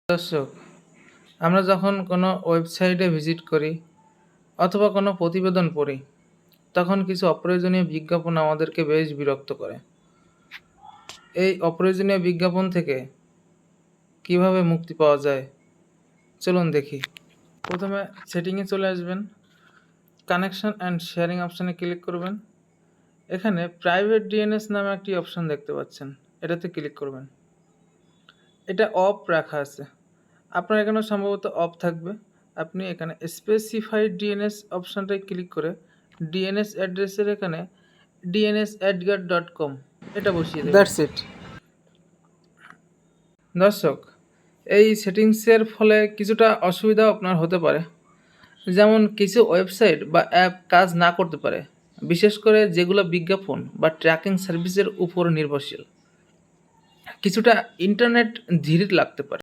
দর্শক, আমরা যখন কোনো ওয়েবসাইটে ভিজিট করি অথবা কোনো প্রতিবেদন পড়ি, তখন কিছু অপ্রয়োজনীয় বিজ্ঞাপন আমাদেরকে বেশ বিরক্ত করে। এই অপ্রয়োজনীয় বিজ্ঞাপন থেকে কিভাবে মুক্তি পাওয়া যায়, চলুন দেখি। প্রথমে সেটিংয়ে চলে আসবেন, কানেকশন অ্যান্ড শেয়ারিং অপশানে ক্লিক করবেন। এখানে প্রাইভেট ডিএনএস নামে একটি অপশান দেখতে পাচ্ছেন, এটাতে ক্লিক করবেন। এটা অফ রাখা আছে, আপনার এখানে সম্ভবত অফ থাকবে। আপনি এখানে স্পেসিফাইড ডিএনএস অপশানটায় ক্লিক করে ডিএনএস অ্যাড্রেসের এখানে dnsadgar.com এটা বসিয়ে দেবেন। That's it. দর্শক, এই সেটিংসের ফলে কিছুটা অসুবিধা আপনার হতে পারে, যেমন কিছু ওয়েবসাইট বা অ্যাপ কাজ না করতে পারে, বিশেষ করে যেগুলো বিজ্ঞাপন বা ট্র্যাকিং সার্ভিসের উপর নির্ভরশীল। কিছুটা ইন্টারনেট ধীর লাগতে পারে।